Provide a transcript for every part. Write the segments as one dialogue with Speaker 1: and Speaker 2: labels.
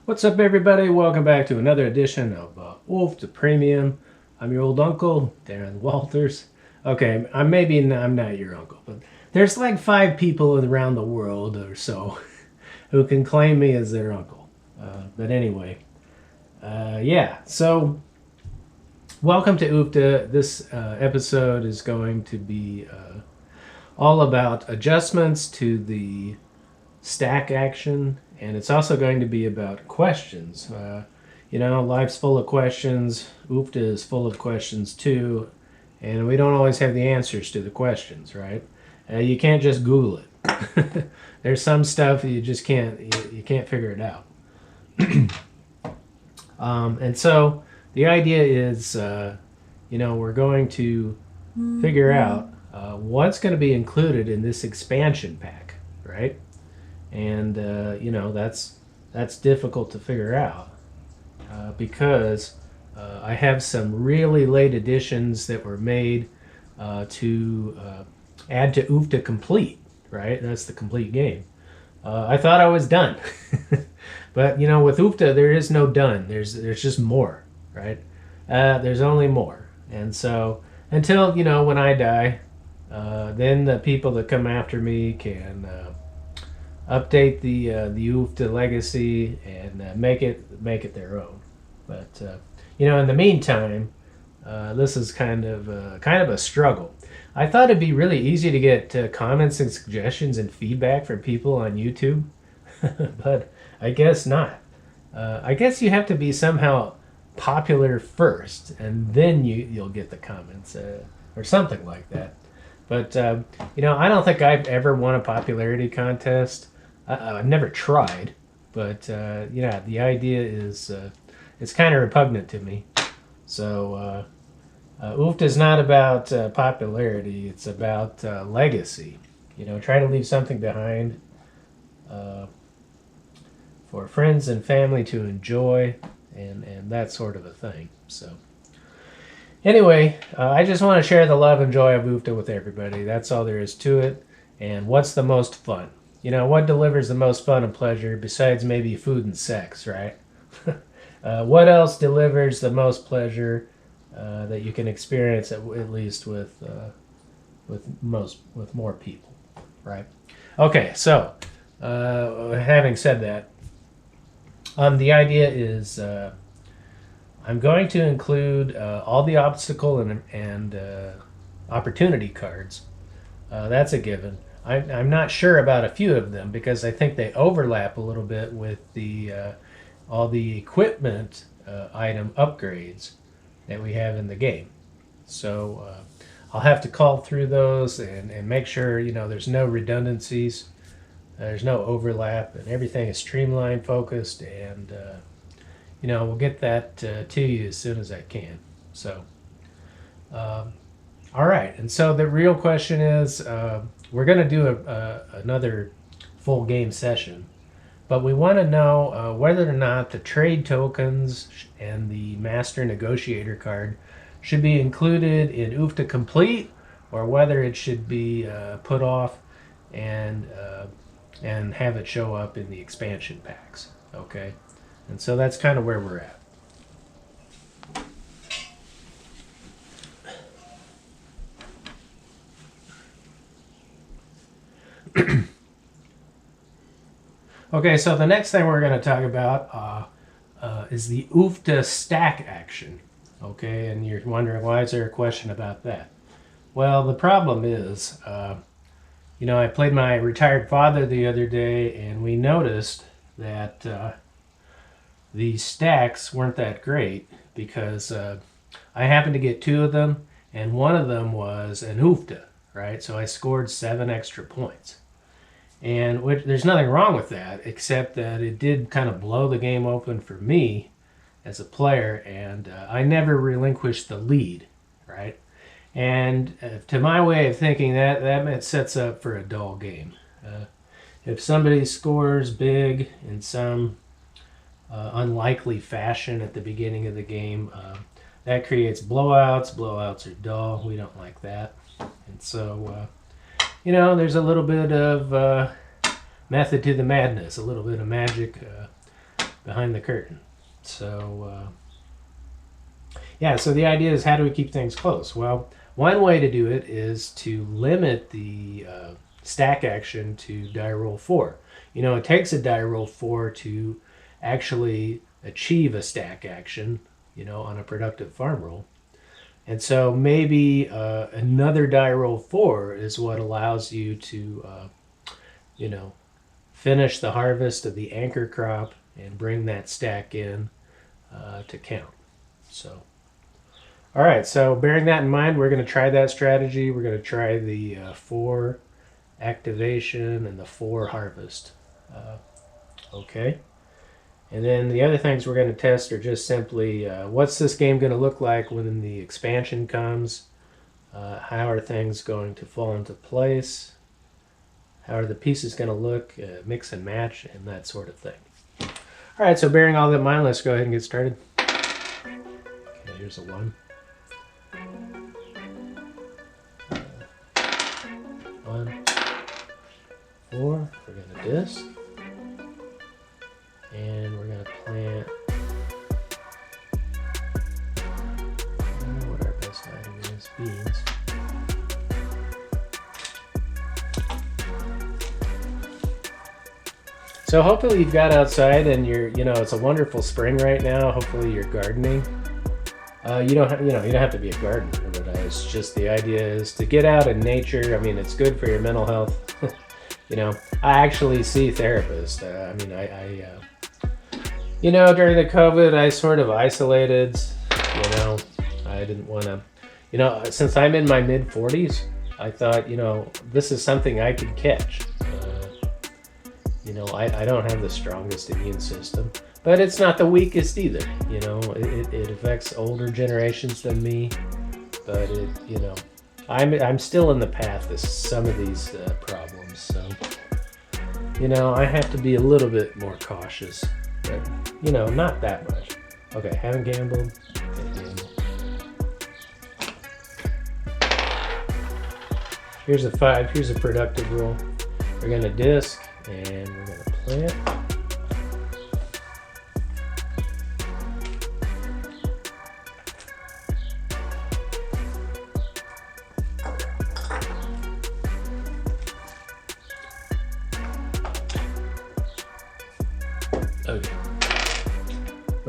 Speaker 1: What's up, everybody? Welcome back to another edition of OOFDAH Premium. I'm your old uncle, Darren Walters. Okay, I'm not your uncle, but there's like 5 people around the world or so who can claim me as their uncle. But anyway, yeah. So welcome to OOFDAH. This episode is going to be all about adjustments to the stack action, and it's also going to be about questions. Life's full of questions. OOFDAH is full of questions too, and we don't always have the answers to the questions, right? You can't just Google it. There's some stuff you just you can't figure it out. And so the idea is, we're going to figure out what's going to be included in this expansion pack, right? And that's difficult to figure out because I have some really late additions that were made to add to OOFDAH Complete, right? That's the complete game. I thought I was done, but with OOFDAH there is no done. There's just more, right? There's only more, and so until when I die, then the people that come after me can update the OOFDAH legacy and make it their own. But in the meantime, this is kind of a struggle. I thought it'd be really easy to get comments and suggestions and feedback from people on YouTube, but I guess not. I guess you have to be somehow popular first, and then you'll get the comments or something like that. But I don't think I've ever won a popularity contest. I've never tried, but the idea is it's kind of repugnant to me. So OOFDAH is not about popularity; it's about legacy. Try to leave something behind for friends and family to enjoy, and that sort of a thing. So anyway, I just want to share the love and joy of OOFDAH with everybody. That's all there is to it. And what's the most fun? What delivers the most fun and pleasure besides maybe food and sex, right? What else delivers the most pleasure that you can experience at least with more people, right? Okay, so having said that, the idea is I'm going to include all the obstacle and opportunity cards. That's a given. I'm not sure about a few of them because I think they overlap a little bit with the all the equipment item upgrades that we have in the game. So I'll have to call through those and make sure there's no redundancies, there's no overlap, and everything is streamlined, focused, and we'll get that to you as soon as I can. So all right, and so the real question is, we're going to do another full game session, but we want to know whether or not the trade tokens and the Master Negotiator card should be included in OOFDAH Complete, or whether it should be put off and have it show up in the expansion packs. Okay, and so that's kind of where we're at. Okay, so the next thing we're going to talk about is the OOFDAH stack action. Okay, and you're wondering, why is there a question about that? Well, the problem is, I played my retired father the other day, and we noticed that the stacks weren't that great because I happened to get 2 of them, and one of them was an OOFDAH, right? So I scored 7 extra points. And there's nothing wrong with that, except that it did kind of blow the game open for me as a player, and I never relinquished the lead, right? And to my way of thinking, that sets up for a dull game. If somebody scores big in some unlikely fashion at the beginning of the game, that creates blowouts. Blowouts are dull. We don't like that. And so there's a little bit of method to the madness, a little bit of magic behind the curtain. So yeah, so the idea is, how do we keep things close? Well, one way to do it is to limit the stack action to die roll 4. You know, it takes a die roll 4 to actually achieve a stack action, you know, on a productive farm roll. And so maybe another die roll 4 is what allows you to, you know, finish the harvest of the anchor crop and bring that stack in to count. So, all right, so bearing that in mind, we're going to try that strategy. We're going to try the 4 activation and the 4 harvest. Okay. And then the other things we're going to test are just simply what's this game going to look like when the expansion comes? How are things going to fall into place? How are the pieces going to look, mix and match, and that sort of thing. All right, so bearing all that in mind, let's go ahead and get started. Okay, here's a 1. 1, 4, we're going to disc. And we're going to plant, I don't know what our best item is, beans. So hopefully you've got outside and you know, it's a wonderful spring right now. Hopefully you're gardening. You don't have to be a gardener, but it's just the idea is to get out in nature. I mean, it's good for your mental health. You know, I actually see therapists. You know, during the COVID, I sort of isolated. You know, I didn't want to, you know, since I'm in my mid-40s, I thought, you know, this is something I could catch. You know, I don't have the strongest immune system, but it's not the weakest either. You know, it affects older generations than me, but it, you know, I'm still in the path of some of these problems. So, you know, I have to be a little bit more cautious, but, you know, not that much. Okay, haven't gambled. Can't gamble. Here's a 5. Here's a productive roll. We're going to disc, and we're going to plant.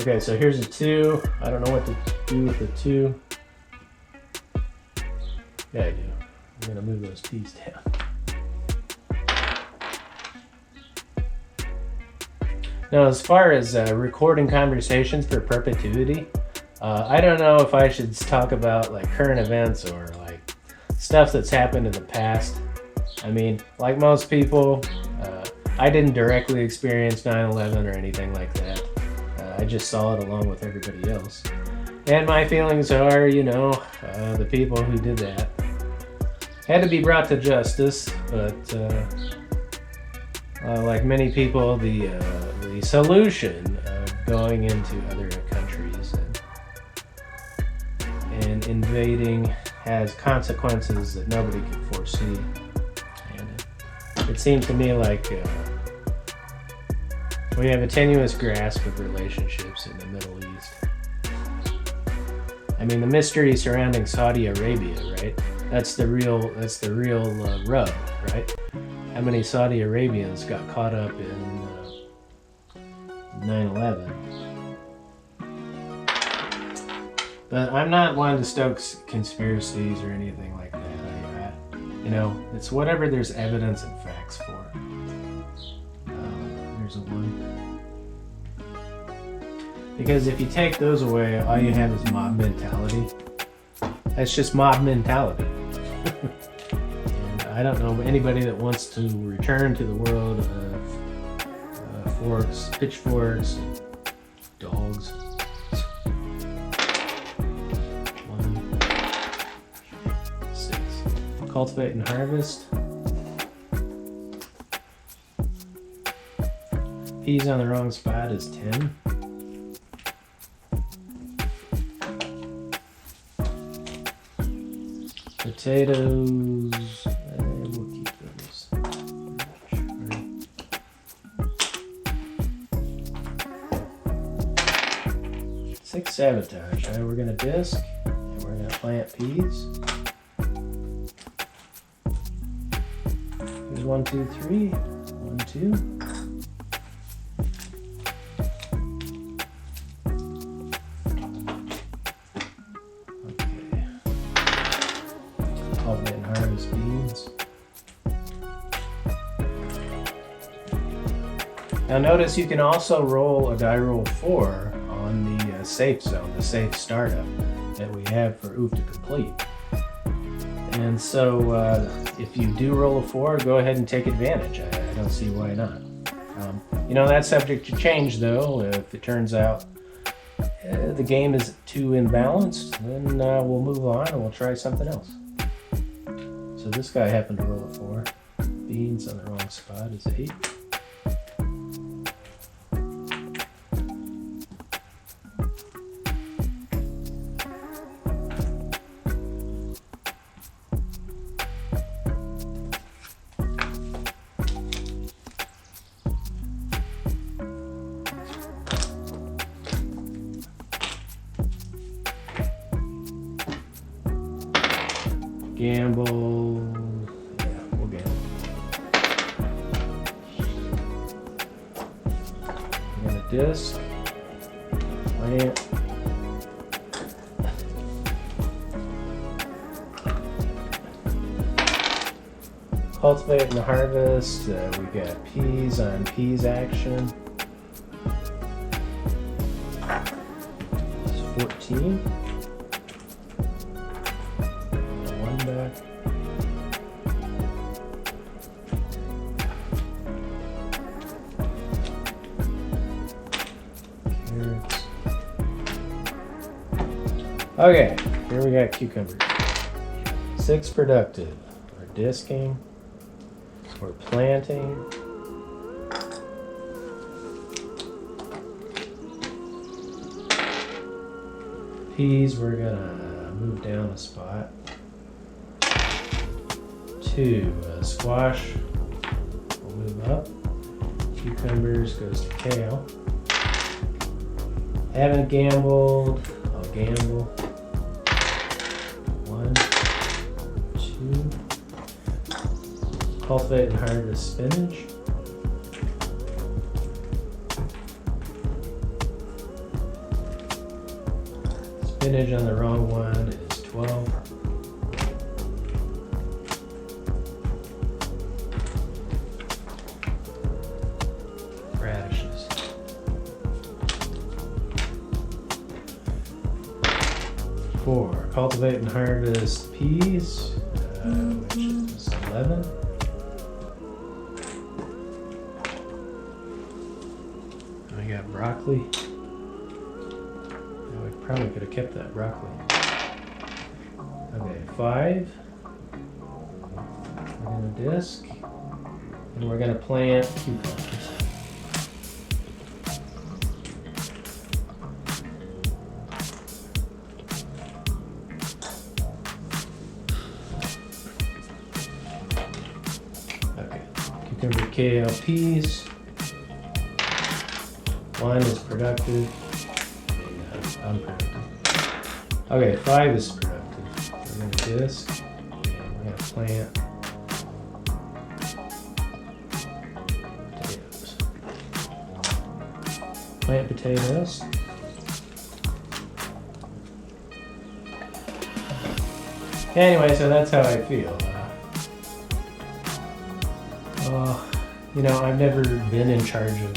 Speaker 1: Okay, so here's a 2. I don't know what to do with the 2. Yeah, I do. I'm going to move those P's down. Now, as far as recording conversations for perpetuity, I don't know if I should talk about like current events or like stuff that's happened in the past. I mean, like most people, I didn't directly experience 9/11 or anything like that. I just saw it along with everybody else. And my feelings are, you know, the people who did that had to be brought to justice, but like many people, the solution of going into other countries and invading has consequences that nobody could foresee. And it seems to me like we have a tenuous grasp of relationships in the Middle East. I mean, the mystery surrounding Saudi Arabia, right? That's the real rub, right? How many Saudi Arabians got caught up in 9/11? But I'm not one to stoke conspiracies or anything like that. You know, it's whatever there's evidence and facts for. There's a 1. Because if you take those away, all you have is mob mentality. That's just mob mentality. And I don't know anybody that wants to return to the world of forks, pitchforks, and dogs. 1, 6. Cultivate and harvest. Peas on the wrong spot is 10. Potatoes, we'll keep those. sabotage. All right, we're gonna disc and we're gonna plant peas. Here's 1, 2, 3. 1, 2. Okay. Cultivate and harvest beans. Now notice you can also roll a die roll 4 on the safe zone, the safe startup that we have for OOFDAH complete. And so if you do roll a 4, go ahead and take advantage. I don't see why not. You know, that's subject to change though. If it turns out the game is too imbalanced, then we'll move on and we'll try something else. So this guy happened to roll a 4. Beans on the wrong spot is 8. Gamble. Yeah, we'll gamble. I'm gonna disc. Plant. Cultivate and harvest. We got peas on peas action. It's 14. Back. Carrots. Okay, here we got cucumbers. 6 productive. We're disking. We're planting. Peas, we're gonna move down a spot. 2 squash will move up. Cucumbers goes to kale. Haven't gambled. I'll gamble. 1, 2. Cultivate and harvest spinach. Spinach on the wrong one is 12. Radishes. 4. Cultivate and harvest peas, which is 11. And we got broccoli. Now we probably could have kept that broccoli. Okay, 5. We're gonna disc, and we're gonna plant cucumbers. Cucumber, kale, peas. 1 is productive. And unproductive. Okay, 5 is productive. We're going to disc. And we're going to plant potatoes. Plant potatoes. Anyway, so that's how I feel. You know, I've never been in charge of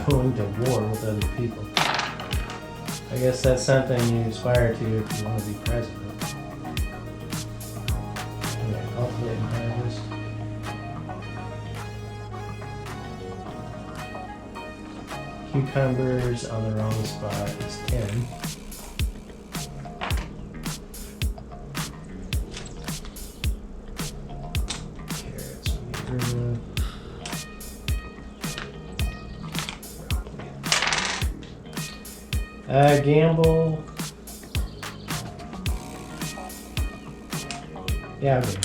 Speaker 1: going to war with other people. I guess that's something you aspire to if you want to be president. Okay, cultivate and harvest. Cucumbers on the wrong spot is 10. Carrots we need to remove. Gamble. Yeah, okay.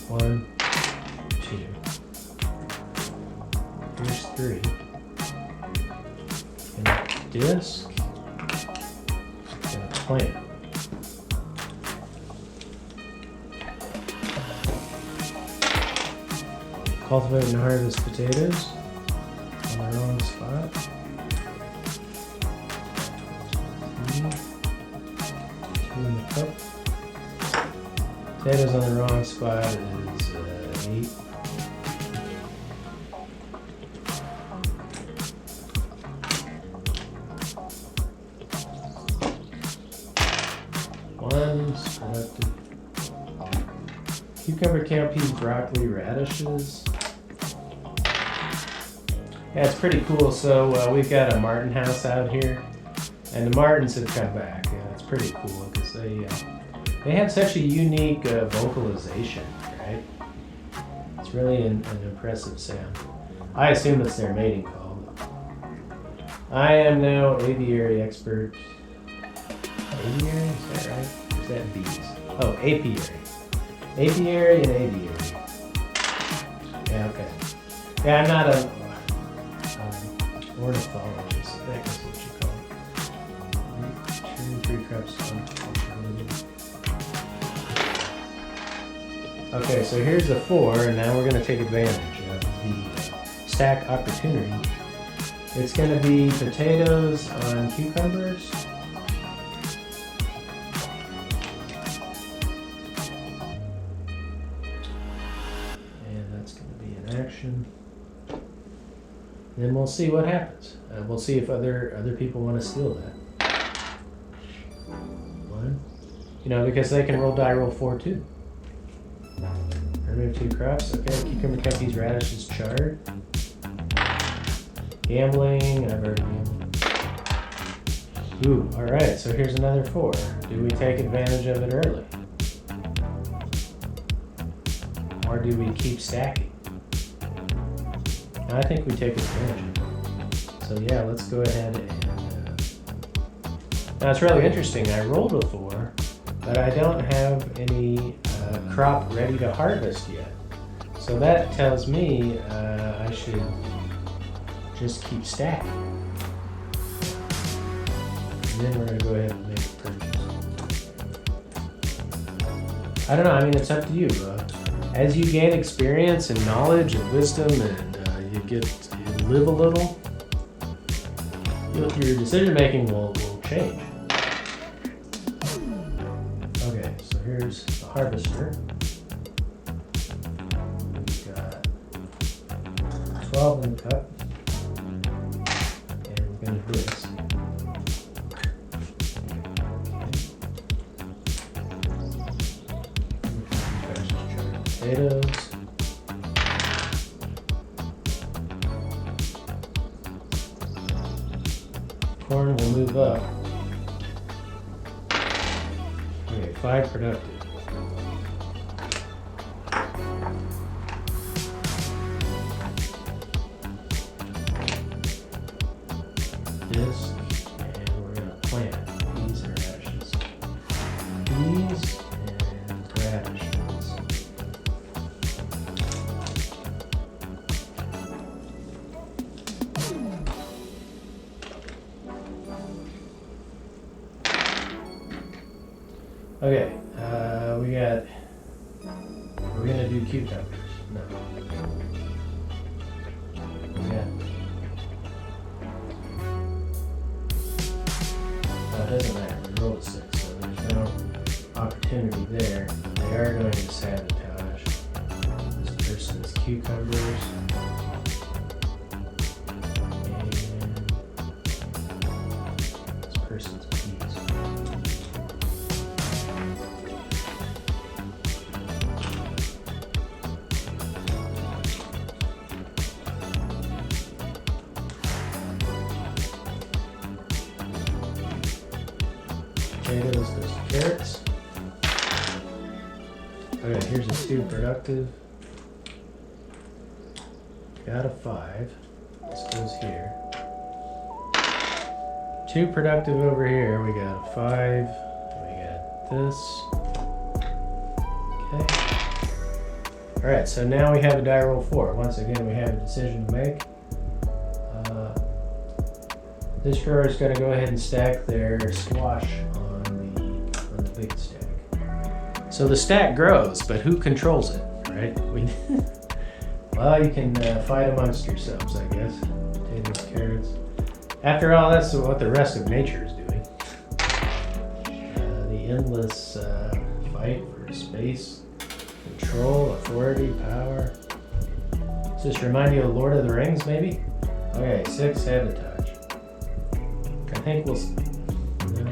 Speaker 1: 1, 2. Here's 3. And disc. Gonna plant. Cultivate and harvest potatoes on the wrong spot. Two in the cup. Potatoes on the wrong spot is 8. One's productive. Cucumber, cowpeas, broccoli, radishes. Yeah, it's pretty cool. So we've got a martin house out here, and the martins have come back. Yeah, it's pretty cool because they have such a unique vocalization, right? It's really an impressive sound. I assume it's their mating call. I am no aviary expert. Aviary, is that right? Or is that bees? Oh, apiary. Apiary and aviary. Yeah, okay. Yeah, I'm not a ornithologist. I think that's what you call it. 3 cups. Okay, so here's the 4, and now we're going to take advantage of the stack opportunity. It's going to be potatoes on cucumbers. And that's going to be an action. Then we'll see what happens. We'll see if other people want to steal that. 1. You know, because they can roll die roll 4 too. Remove 2 crops. Okay, cucumber, cowpeas, radishes, chard. Gambling. I've already gambled. Ooh, alright, so here's another 4. Do we take advantage of it early? Or do we keep stacking? I think we take advantage of it. So yeah, let's go ahead and... Now it's really interesting. I rolled a 4, but I don't have any crop ready to harvest yet. So that tells me I should just keep stacking. And then we're going to go ahead and make a purchase. I don't know, I mean, it's up to you. As you gain experience and knowledge and wisdom and you live a little, your decision making will change. Okay, so here's the harvester. We've got 12 in the cup, and we're going to disc. Potatoes. Corn will move up. Okay, 5 productive. Disc, and we're going to plant peas and radishes. Peas and radishes. Okay, we're gonna do cucumbers. No. Yeah. It doesn't matter, we rolled a 6, so there's no opportunity there. They are going to sabotage this person's cucumbers. And this person's peas. Potatoes, there's carrots. Okay, here's a 2 productive. Got a 5. This goes here. 2 productive over here. We got a 5. We got this. Okay. Alright, so now we have a die roll 4. Once again, we have a decision to make. This grower is going to go ahead and stack their squash on the big stack. So the stack grows, but who controls it, right? Well, you can fight amongst yourselves, I guess. Potatoes, carrots. After all, that's what the rest of nature is doing. The endless fight for space, control, authority, power. Does this remind you of Lord of the Rings, maybe? Okay, 6, sabotage. I think we'll... No.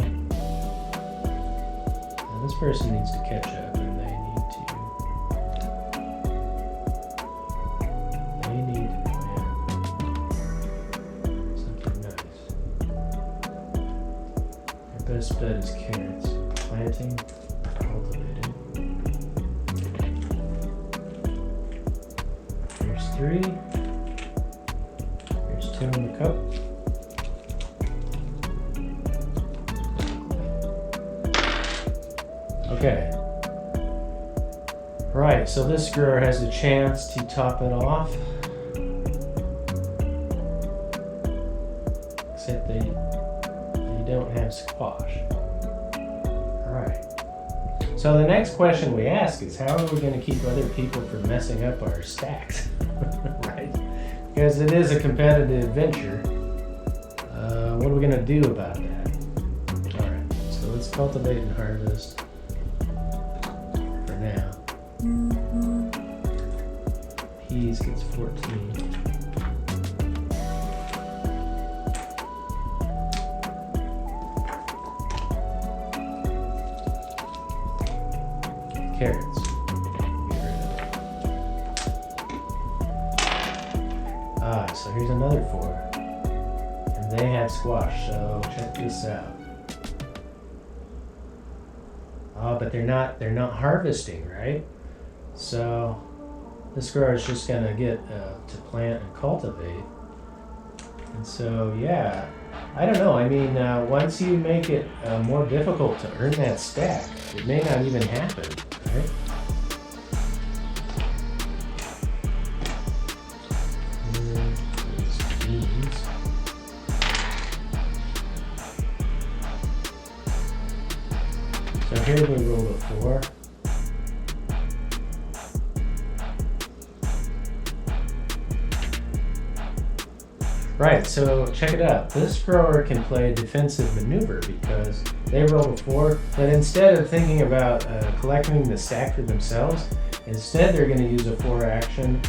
Speaker 1: Now this person needs to catch up, and they need to plant something nice. Your best bet is carrots. Planting, cultivating. Here's 3. Here's 2 in the cup. Okay. Right, so this grower has a chance to top it off. Except they don't have squash. Alright. So the next question we ask is, how are we going to keep other people from messing up our stacks? Right? Because it is a competitive venture. What are we going to do about that? Alright, so let's cultivate and harvest. Now, peas gets 14. Carrots. So here's another 4. And they have squash, so check this out. Oh, but they're not harvesting, right? So this grower is just gonna get to plant and cultivate. And so, yeah, I don't know. I mean, once you make it more difficult to earn that stack, it may not even happen, right? So here we rolled a 4. Right, so check it out. This grower can play a defensive maneuver because they rolled a 4, but instead of thinking about collecting the stack for themselves, instead they're going to use a 4 action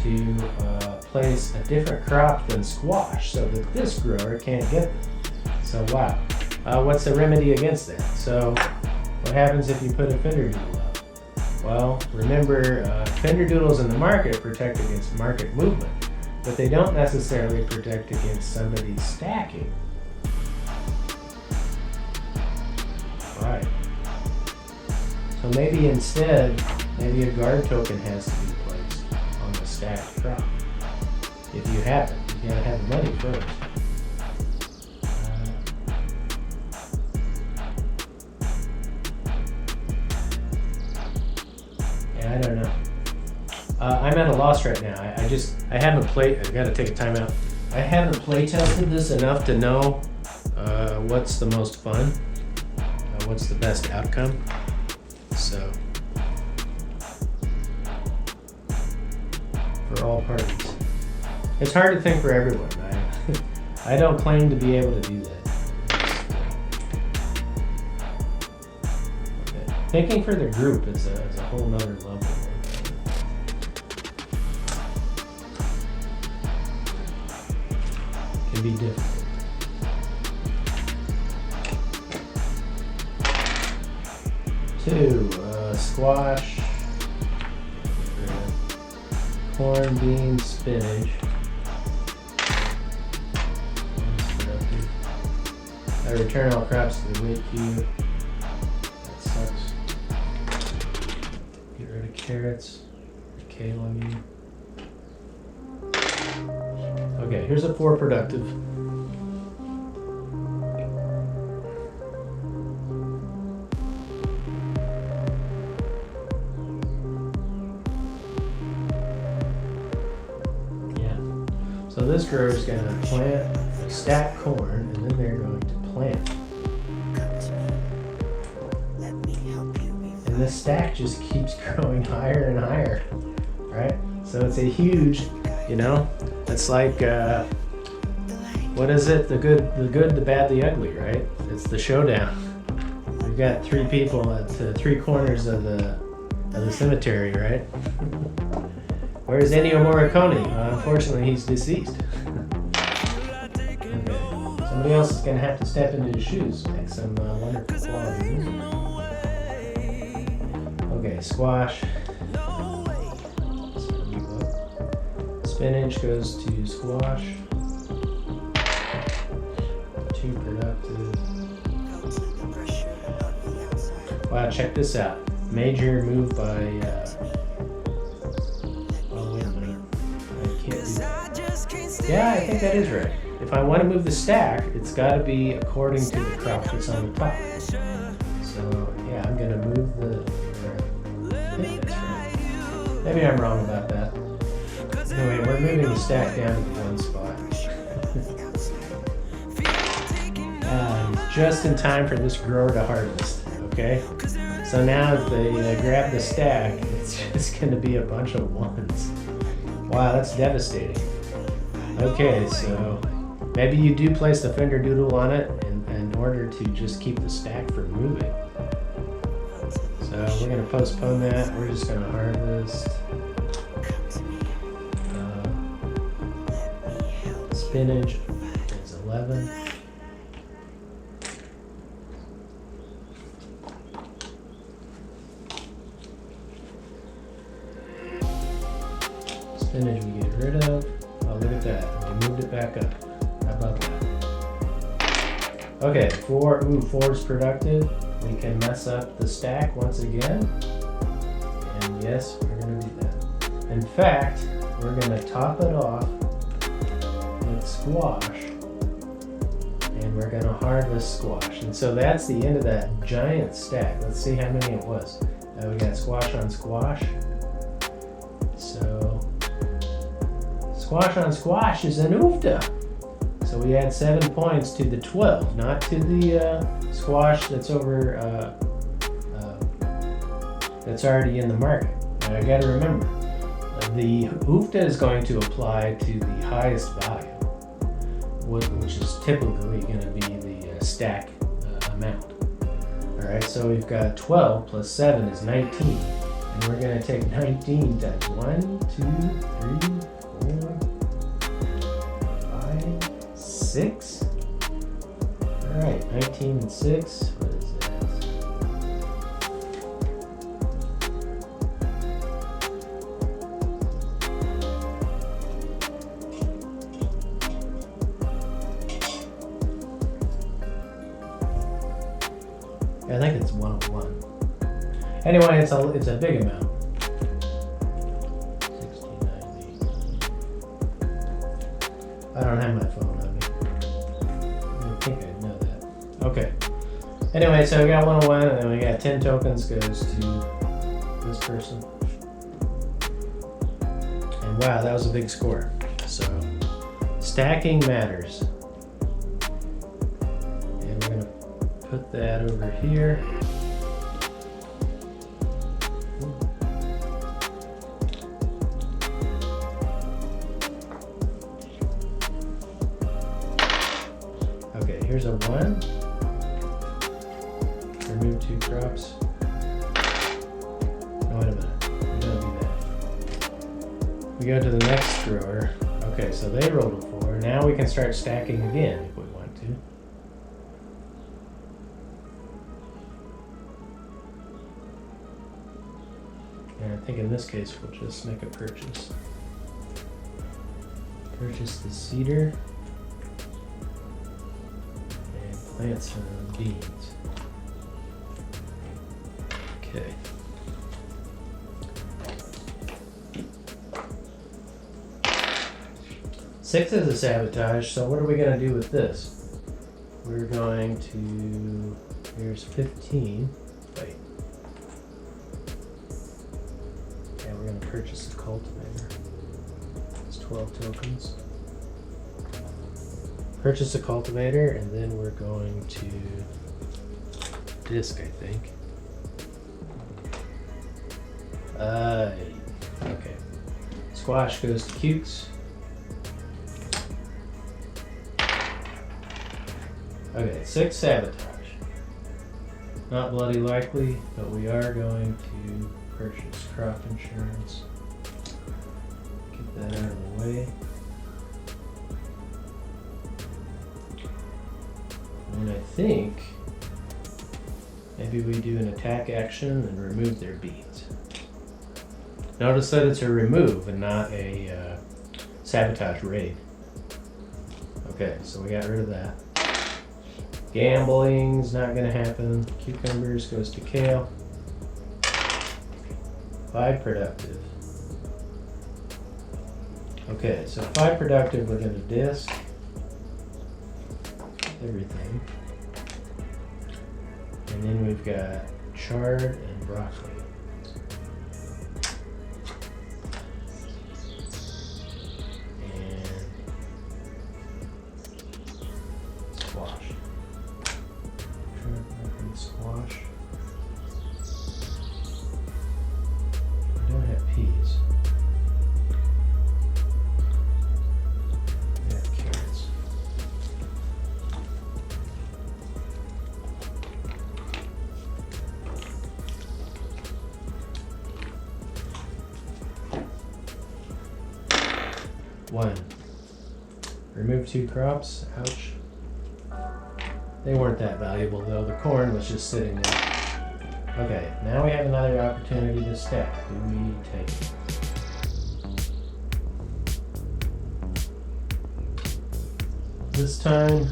Speaker 1: to place a different crop than squash so that this grower can't get them. So wow. What's the remedy against that? So what happens if you put a fender doodle up? Well, remember, fender doodles in the market protect against market movement, but they don't necessarily protect against somebody stacking. Right. So maybe instead, maybe a guard token has to be placed on the stacked crop. If you have it, you gotta have the money first. I don't know. I'm at a loss right now. I haven't played. I gotta take a time out. I haven't play tested this enough to know what's the most fun, what's the best outcome. So for all parties, it's hard to think for everyone. I don't claim to be able to do that. Thinking for the group is a whole nother level. It can be difficult. Two, squash, corn, beans, spinach. I return all crops to the wheat cube. Get rid of carrots, kale, I mean. Okay, here's a 4 productive. Yeah. So this grower is going to plant a stack corn, and then they're going to plant. And this stack just keeps growing higher and higher, right? So it's a huge, you know, it's like, what is it? The good, the bad, the ugly, right? It's the showdown. We've got three people at three corners of the cemetery, right? Where's Ennio Morricone? Unfortunately, he's deceased. Okay. Somebody else is going to have to step into his shoes, make some wonderful quality music. Okay, squash. Spinach goes to squash. Too productive. Wow, check this out. Major move by, oh wait a minute. I can't do that. Yeah, I think that is right. If I want to move the stack, it's got to be according to the crop that's on the top. So, yeah, I'm going to move the, I think that's right. Maybe I'm wrong about that. Anyway, we're moving the stack down to one spot. Just in time for this grower to harvest, okay? So now if they grab the stack, it's just going to be a bunch of ones. Wow, that's devastating. Okay, so maybe you do place the finger doodle on it in order to just keep the stack from moving. So we're going to postpone that. We're just going to harvest spinach. It's 11. Spinach we get rid of. Oh, look at that. We moved it back up. How about that? Okay, 4 is productive. We can mess up the stack once again. And yes, we're going to do that. In fact, we're going to top it off with squash. And we're going to harvest squash. And so that's the end of that giant stack. Let's see how many it was. We got squash on squash. So squash on squash is an OOFDAH. So we add 7 points to the 12, not to the squash that's over, that's already in the market. Now I gotta remember, the OOFDAH is going to apply to the highest value, which is typically gonna be the stack amount. All right, so we've got 12 plus 7 is 19. And we're gonna take 19 times 1, 2, 3, 4, 5, 6. All right, 19 and 6. What is that? I think it's 101. Anyway, it's a big amount. 1690. I don't have my phone on me. I think I'd know that. Okay. Anyway, so we got 101, and then we got 10 tokens goes to this person. And wow, that was a big score. So stacking matters. And we're gonna put that over here. Here's a 1. Remove 2 crops. No, wait a minute. We don't do that. We go to the next grower. Okay, so they rolled a 4. Now we can start stacking again if we want to. And I think in this case we'll just make a purchase. Purchase the cedar. Plant some beans. Okay. Six is a sabotage, so what are we going to do with this? We're going to, here's 15. Wait. And we're going to purchase a cultivator. It's 12 tokens. purchase a cultivator, and then we're going to disc, I think. Okay. Squash goes to cutes. Okay, 6 sabotage. Not bloody likely, but we are going to purchase crop insurance. Get that out of the way. And I think maybe we do an attack action and remove their beans. Notice that it's a remove and not a sabotage raid. Okay, so we got rid of that. Gambling's not gonna happen. Cucumbers goes to kale. 5 productive. Okay, so 5 productive, we're gonna disc everything. And then we've got chard and broccoli. And squash. Chard, broccoli, squash. I don't have peas. I have carrots. One. Remove 2 crops. Ouch. They weren't that valuable though. The corn was just sitting there. Okay, now we have another opportunity to stack. Do we take it? This time,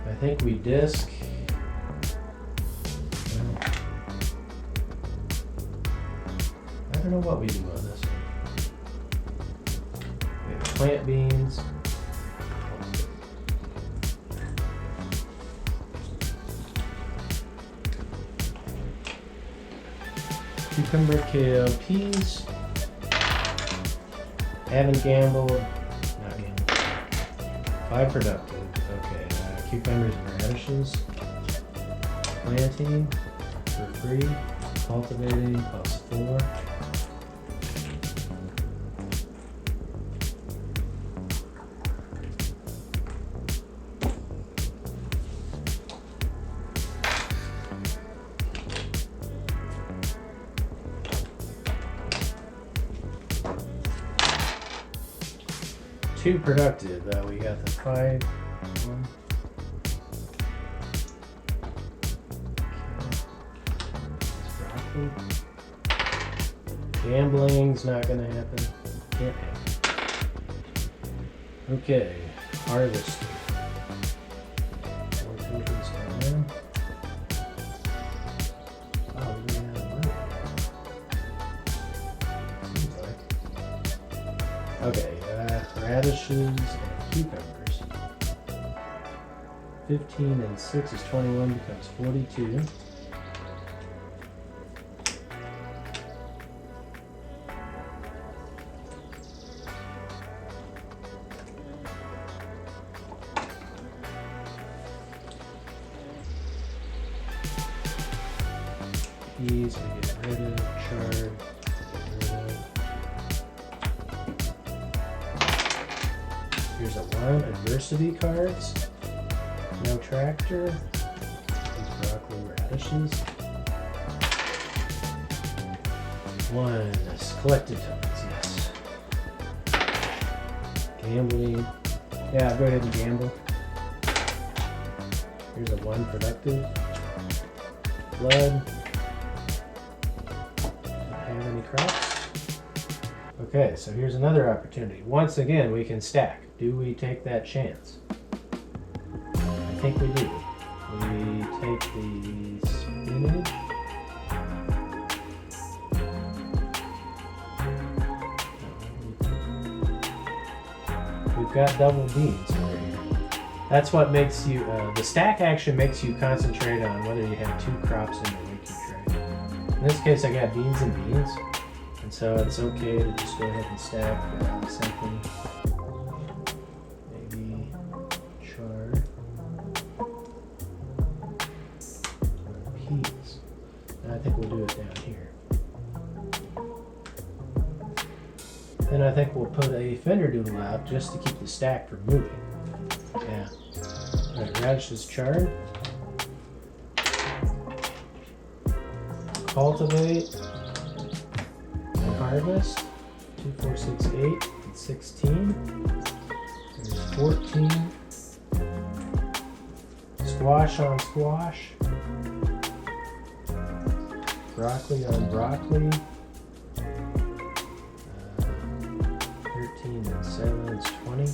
Speaker 1: I think we disc. I don't know what we do on this one. We have plant beans. Cucumber, kale, peas. Haven't gambled. Not gambled. 5 productive. Okay. Cucumbers and radishes. Planting for free. Cultivating +4. Two productive. We got the 5. 1. Okay. Gambling's not gonna happen. Can't happen. Okay. Harvest. 4 tokens down there. Oh, we don't have money. Seems like. Okay. Radishes and cucumbers. 15 and 6 is 21, becomes 42. Peas we get rid of, chard. Here's a 1, adversity cards. No tractor. These broccoli radishes. 1, collected tokens, yes. Gambling. Yeah, go ahead and gamble. Here's a 1 productive. Blood. Don't have any crops. Okay, so here's another opportunity. Once again, we can stack. Do we take that chance? I think we do. We take the spinach. We've got double beans over here. That's what makes you, the stack action makes you concentrate on whether you have 2 crops in the weekly trade. In this case, I got beans and beans, and so it's okay to just go ahead and stack something, maybe chard or peas. And I think we'll do it down here. Then I think we'll put a fender doodle out just to keep the stack from moving. Yeah. All right, radish is charred. Cultivate and harvest. 2, 4, 6, 8, and 16. There's 14. Squash on squash. Broccoli on broccoli. 13 and 7 is 20.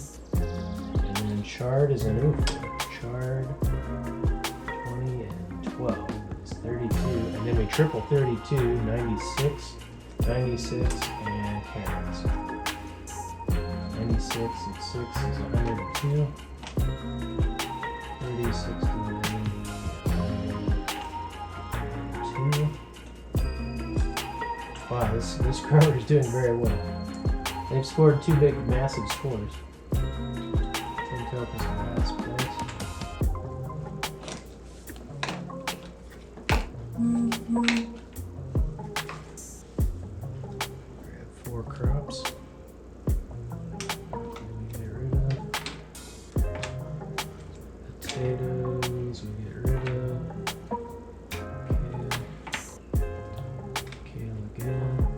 Speaker 1: And then chard is an OOFDAH. Chard 20 and 12 is 32. And then we triple 32, 96, 96, and carrots. 96 and 6 is 102. 30, 60, 102. Wow, this grower is doing very well. They've scored 2 big, massive scores. 10 tokens in last place. We have 4 crops. We get rid of potatoes. We get rid of kale again.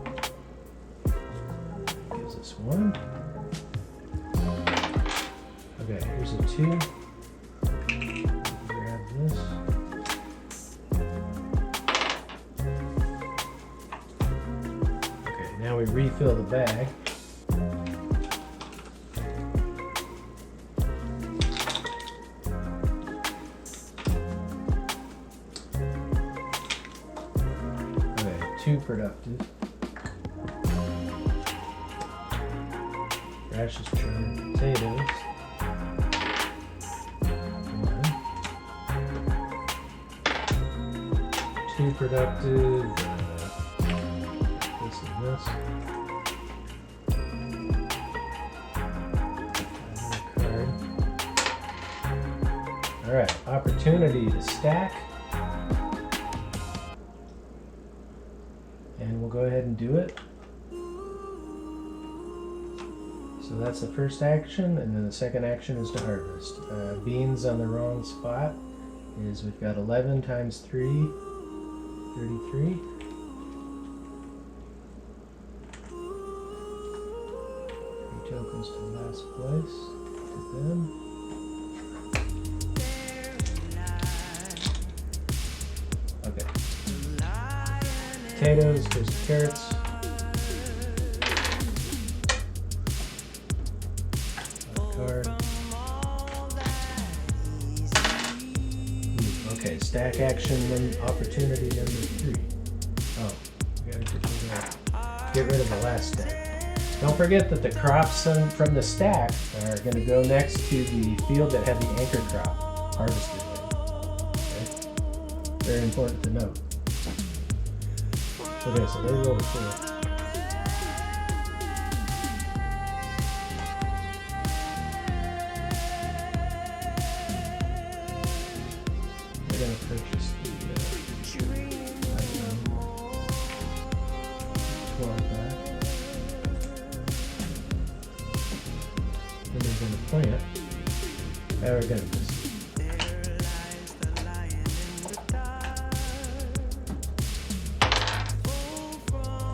Speaker 1: Gives us 1. Okay, here's a 2. Grab this. Okay, now we refill the bag. Okay, 2 productive. Rashes, chard, potatoes. 1. 2 productive. This and this. Another card. All right, opportunity to stack. And we'll go ahead and do it. So that's the first action, and then the second action is to harvest. Beans on the wrong spot is we've got 11 times 3, 33. 3 tokens to last place. To them. Okay. Potatoes versus carrots. Okay, stack action opportunity number 3. Oh, we gotta get rid of the last stack. Don't forget that the crops from the stack are going to go next to the field that had the anchor crop harvested in. Okay? Very important to note. Okay, so there's over 4. We're going to purchase the 12 back. And we're going to plant. Now we're going to just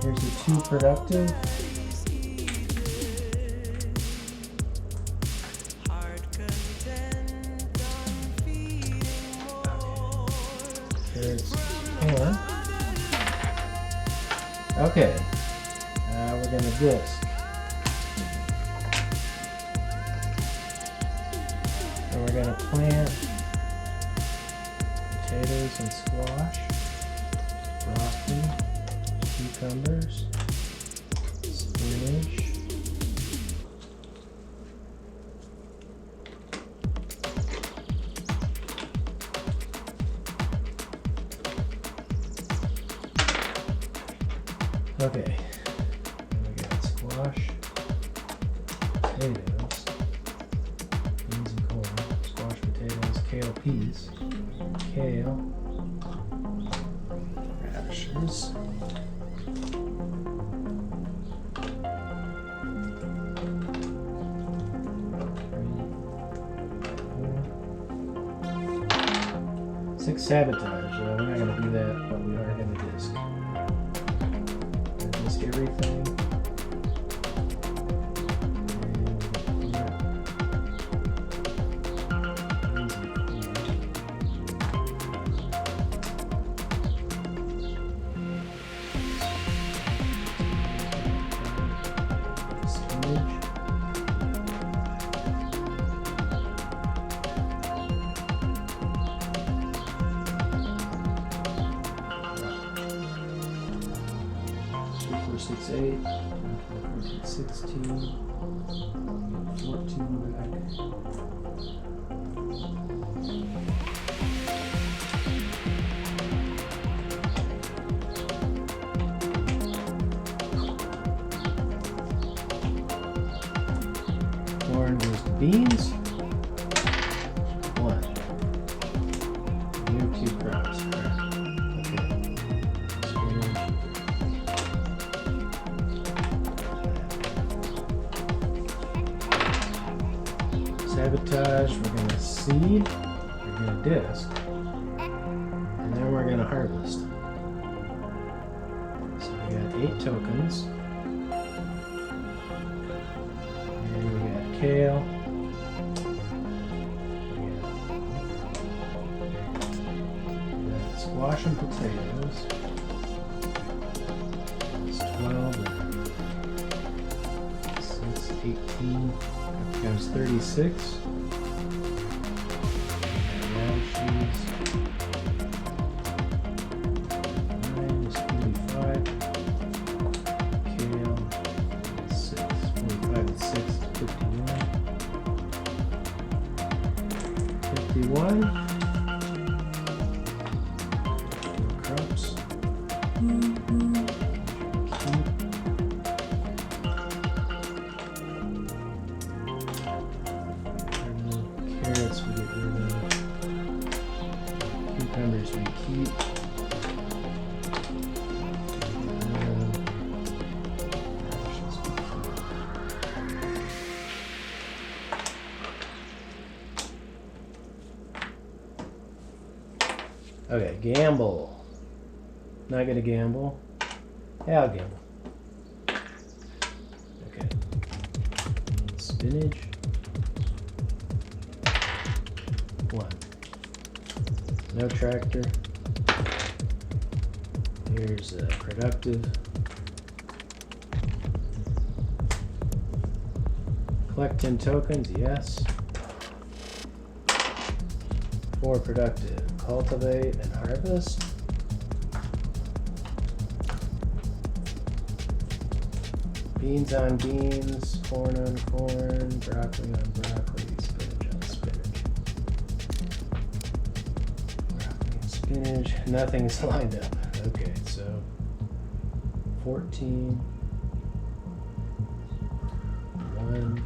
Speaker 1: here's the 2 productive. There's 10. Okay. Now we're going to disc. And we're going to plant potatoes and squash, broccoli, cucumbers, spinach, Okay, we got squash, potatoes, beans and corn, squash, potatoes, kale, peas, kale, radishes, six sabotage. We're not going to do that, but we are going to disc. Disc everything. Six, 8, 14, 16, 14 back. Corn goes to beans. 1. New 2 crops. Sabotage, we're going to seed, we're going to disc, and then we're going to harvest. So we got 8 tokens, and we got kale, we got squash and potatoes. It's 12 and 6, 18. Becomes 36. Radishes. 9 is 45. Kale. 6. 45 and 6 is 51. 51. Crops. Carrots we get rid of. Cucumbers we keep. Radishes we keep. Okay, gamble. Not gonna gamble. Yeah, I'll gamble. Okay. Spinach. 1. No tractor. Here's productive. Collect 10 tokens, yes. 4 productive. Cultivate and harvest. Beans on beans, corn on corn, broccoli on broccoli, spinach on spinach. Spinach, nothing's lined up. Okay, so 14, 1,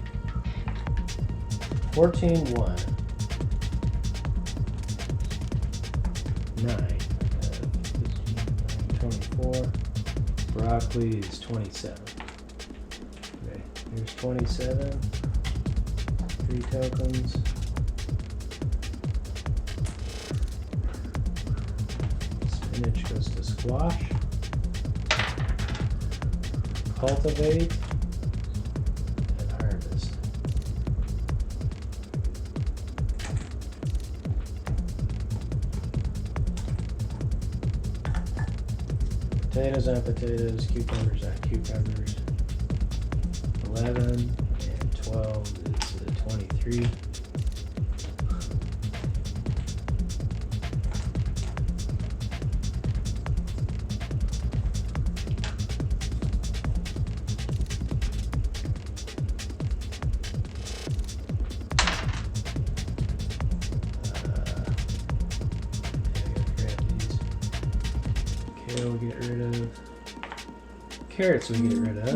Speaker 1: 14, 1, 9, 15, 24, broccoli is 27. Okay, here's 27, 3 tokens. Spinach goes to squash. Cultivate and harvest. Potatoes on potatoes, cucumbers on cucumbers. 11 and 12 is 23. Kale get rid of. carrots we get rid of.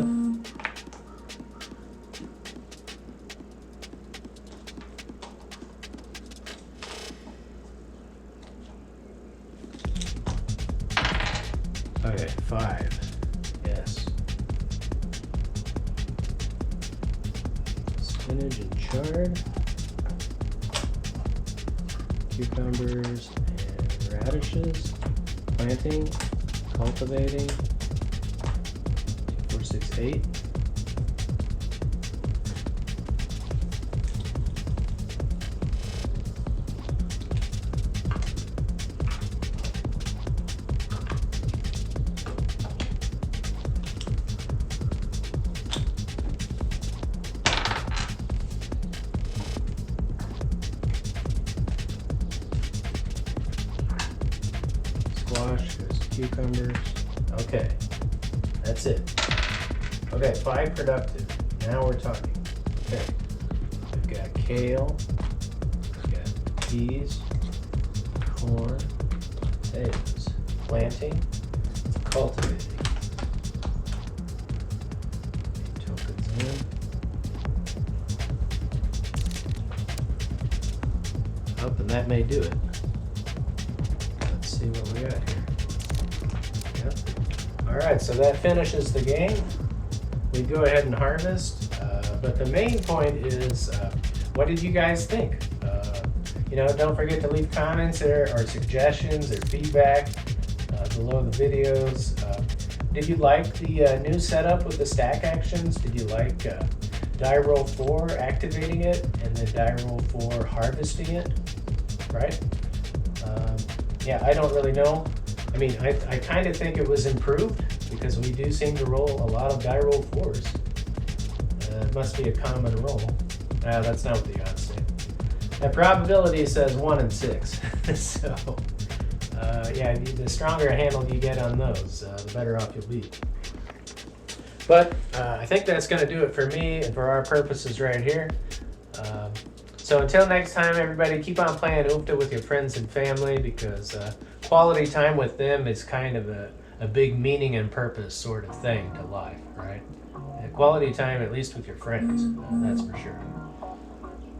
Speaker 1: Okay, 5. Yes. Spinach and chard. Cucumbers and radishes. Planting. Cultivating. 4, 6, 8. Squash, there's cucumbers. Okay, that's it. Okay, 5 productive. Now we're talking. Okay, we've got kale, we've got peas, corn, potatoes, planting, cultivating. Tokens in. Oh, and that may do it. Let's see what we got here. Yep. All right, so that finishes the game. We go ahead and harvest, but the main point is, what did you guys think? Don't forget to leave comments or suggestions or feedback below the videos. Did you like the new setup with the stack actions? Did you like die roll 4 activating it and then die roll 4 harvesting it? Right? Yeah, I don't really know. I mean, I kind of think it was improved because we do seem to roll a lot of die roll 4s. It must be a common roll. That's not what the odds say. That probability says 1 in 6. So, yeah, the stronger a handle you get on those, the better off you'll be. But I think that's going to do it for me and for our purposes right here. So until next time, everybody, keep on playing OOFDAH with your friends and family because quality time with them is kind of a big meaning and purpose sort of thing to life, right? Quality time, at least with your friends, that's for sure.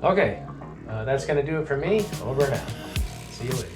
Speaker 1: Okay, that's going to do it for me. Over and out. See you later.